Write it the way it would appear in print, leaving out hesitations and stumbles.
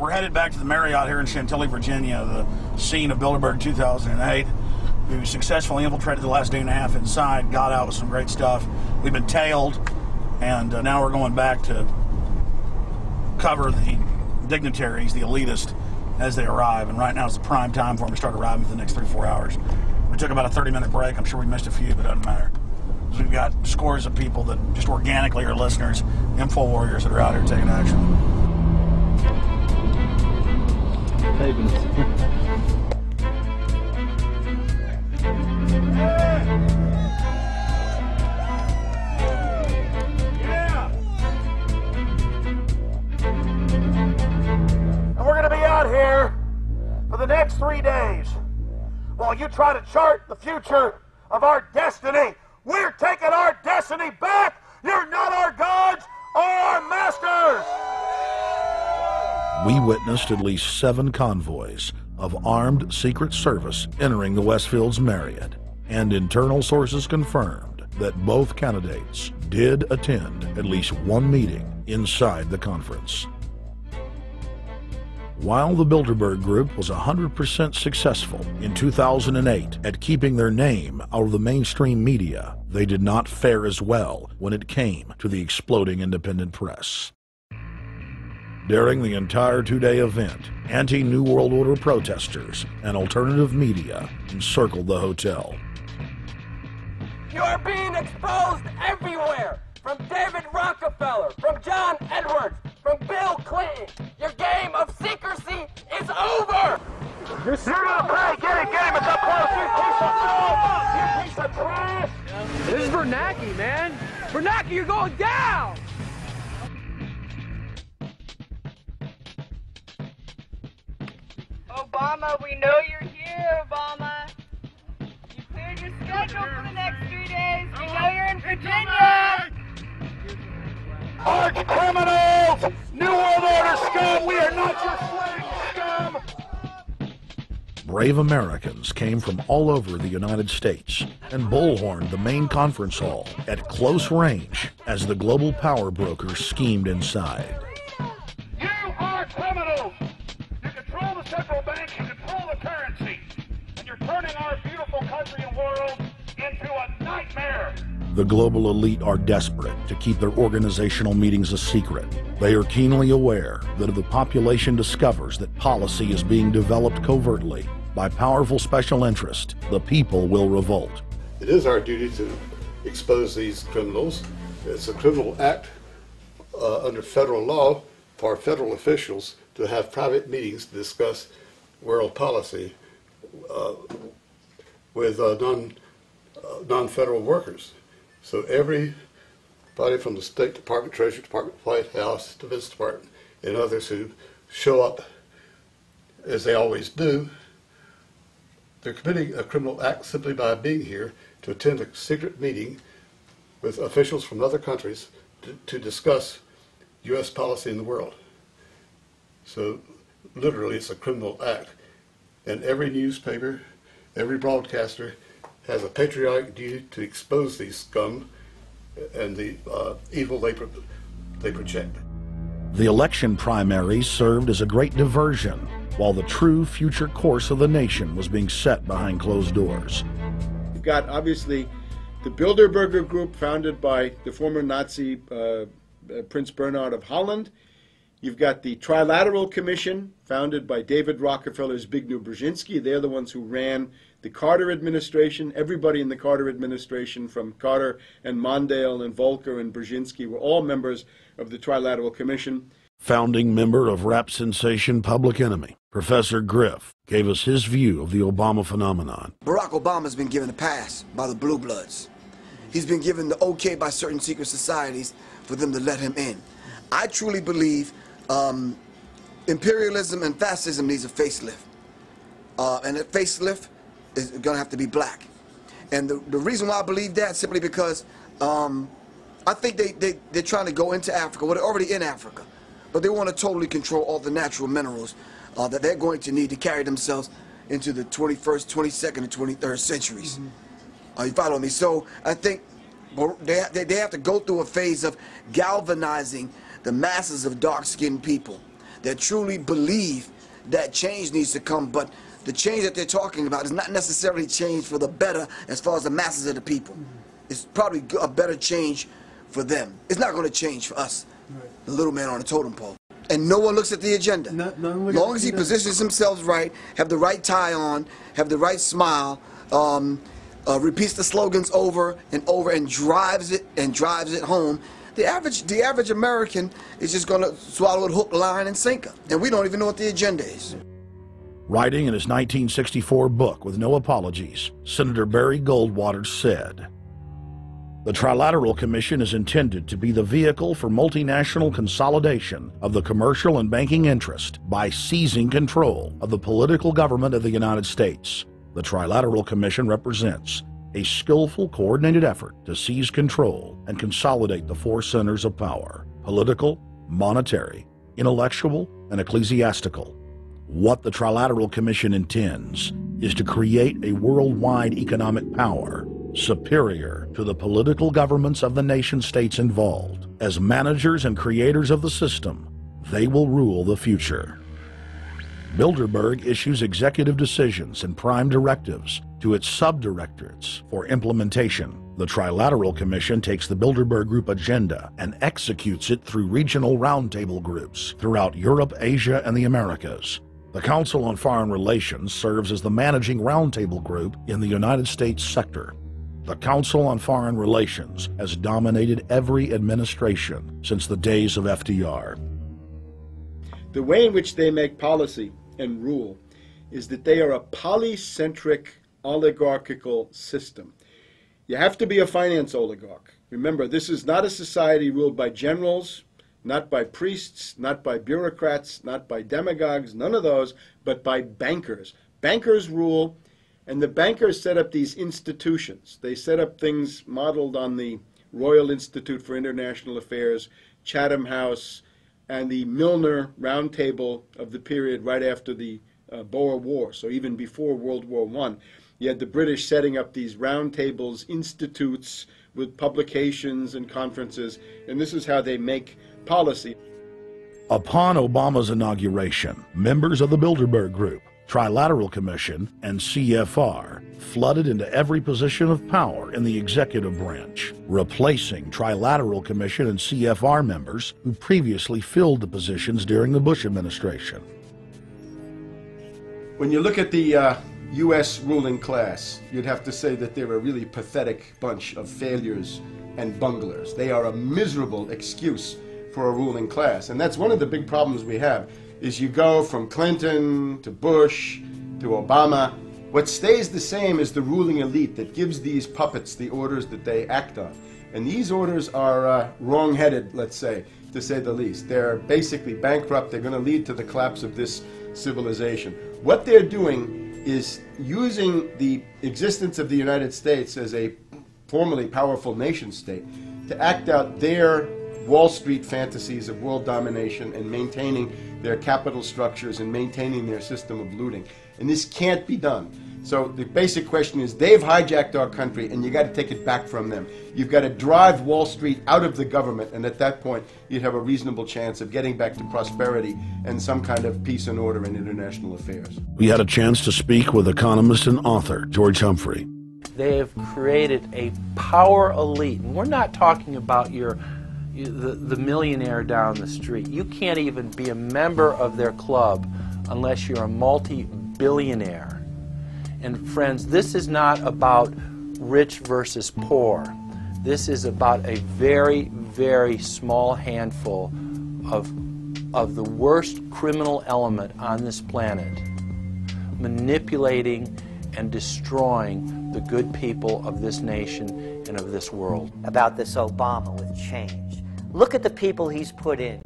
We're headed back to the Marriott here in Chantilly, Virginia, the scene of Bilderberg 2008. We successfully infiltrated the last day and a half inside, got out with some great stuff. We've been tailed, and now we're going back to cover the dignitaries, the elitists, as they arrive. And right now is the prime time for them to start arriving for the next 3-4 hours. We took about a 30-minute break. I'm sure we missed a few, but it doesn't matter. So we've got scores of people that just organically are listeners, info warriors that are out here taking action. And we're going to be out here for the next 3 days while you try to chart the future of our destiny. We're taking our destiny back. You're not our gods or our masters. We witnessed at least 7 convoys of armed Secret Service entering the Westfield's Marriott, and internal sources confirmed that both candidates did attend at least one meeting inside the conference. While the Bilderberg Group was 100% successful in 2008 at keeping their name out of the mainstream media, they did not fare as well when it came to the exploding independent press. During the entire 2-day event, anti-New World Order protesters and alternative media encircled the hotel. You are being exposed everywhere! From David Rockefeller, from John Edwards, from Bill Clinton. Your game of secrecy is over! You're gonna play! Get him! It's up close! You piece of trash! This is Bernanke, man! Bernanke, you're going down! Obama, we know you're here, Obama. You cleared your schedule for the next 3 days. We know you're in Virginia. Arch criminals! New World Order scum! We are not your slave scum! Brave Americans came from all over the United States and bullhorned the main conference hall at close range as the global power brokers schemed inside. You are criminals! You control the central bank, you control the currency, and you're turning our beautiful country and world into a nightmare! The global elite are desperate to keep their organizational meetings a secret. They are keenly aware that if the population discovers that policy is being developed covertly by powerful special interest, the people will revolt. It is our duty to expose these criminals. It's a criminal act under federal law for federal officials to have private meetings to discuss world policy with non-federal workers. So everybody from the State Department, Treasury Department, White House, Defense Department, and others who show up, as they always do, they're committing a criminal act simply by being here to attend a secret meeting with officials from other countries to discuss U.S. policy in the world. So literally it's a criminal act. And every newspaper, every broadcaster has a patriotic duty to expose these scum and the evil they project. The election primaries served as a great diversion while the true future course of the nation was being set behind closed doors. You've got obviously the Bilderberger Group, founded by the former Nazi Prince Bernhard of Holland. You've got the Trilateral Commission, founded by David Rockefeller's Zbigniew Brzezinski. They're the ones who ran the Carter administration. Everybody in the Carter administration, from Carter and Mondale and Volcker and Brzezinski, were all members of the Trilateral Commission. Founding member of rap sensation Public Enemy, Professor Griff, gave us his view of the Obama phenomenon. Barack Obama's been given a pass by the Blue Bloods. He's been given the okay by certain secret societies for them to let him in. I truly believe imperialism and fascism needs a facelift. And that facelift is going to have to be black. And the reason why I believe that, simply because I think they're trying to go into Africa. Well, they're already in Africa. But they want to totally control all the natural minerals that they're going to need to carry themselves into the 21st, 22nd, and 23rd centuries. You follow me? So I think they have to go through a phase of galvanizing the masses of dark-skinned people. that truly believe that change needs to come, but the change that they're talking about is not necessarily change for the better as far as the masses of the people. It's probably a better change for them. It's not going to change for us, the little man on the totem pole. And no one looks at the agenda. As long as he positions himself right, have the right tie on, have the right smile, repeats the slogans over and over and drives it home, the average American is just going to swallow it hook, line, and sinker. And we don't even know what the agenda is. Writing in his 1964 book, With No Apologies, Senator Barry Goldwater said, "The Trilateral Commission is intended to be the vehicle for multinational consolidation of the commercial and banking interest by seizing control of the political government of the United States. The Trilateral Commission represents a skillful, coordinated effort to seize control and consolidate the four centers of power: political, monetary, intellectual, and ecclesiastical. What the Trilateral Commission intends is to create a worldwide economic power superior to the political governments of the nation-states involved. As managers and creators of the system, they will rule the future." Bilderberg issues executive decisions and prime directives to its subdirectorates for implementation. The Trilateral Commission takes the Bilderberg Group agenda and executes it through regional roundtable groups throughout Europe, Asia, and the Americas. The Council on Foreign Relations serves as the managing roundtable group in the United States sector. The Council on Foreign Relations has dominated every administration since the days of FDR. The way in which they make policy and rule is that they are a polycentric oligarchical system. You have to be a finance oligarch. Remember, this is not a society ruled by generals, not by priests, not by bureaucrats, not by demagogues, none of those, but by bankers. Bankers rule, and the bankers set up these institutions. They set up things modeled on the Royal Institute for International Affairs, Chatham House, and the Milner Round Table of the period right after the Boer War, so even before World War I. You had the British setting up these round tables, institutes with publications and conferences, and this is how they make policy. Upon Obama's inauguration, members of the Bilderberg Group, Trilateral Commission, and CFR flooded into every position of power in the executive branch, replacing Trilateral Commission and CFR members who previously filled the positions during the Bush administration. When you look at the U.S. ruling class, you'd have to say that they're a really pathetic bunch of failures and bunglers. They are a miserable excuse for a ruling class, and that's one of the big problems we have. Is you go from Clinton to Bush to Obama. What stays the same is the ruling elite that gives these puppets the orders that they act on. And these orders are wrong-headed, let's say the least. They're basically bankrupt. They're going to lead to the collapse of this civilization. What they're doing is using the existence of the United States as a formerly powerful nation-state to act out their Wall Street fantasies of world domination and maintaining their capital structures and maintaining their system of looting. And this can't be done. So the basic question is, they've hijacked our country and you got to take it back from them. You've got to drive Wall Street out of the government, and at that point you'd have a reasonable chance of getting back to prosperity and some kind of peace and order in international affairs. We had a chance to speak with economist and author George Humphrey. They have created a power elite. And we're not talking about the millionaire down the street. You can't even be a member of their club unless you're a multi-billionaire. And friends, this is not about rich versus poor. This is about a very, very small handful of the worst criminal element on this planet, manipulating and destroying the good people of this nation and of this world. About this Obama with change. Look at the people he's put in.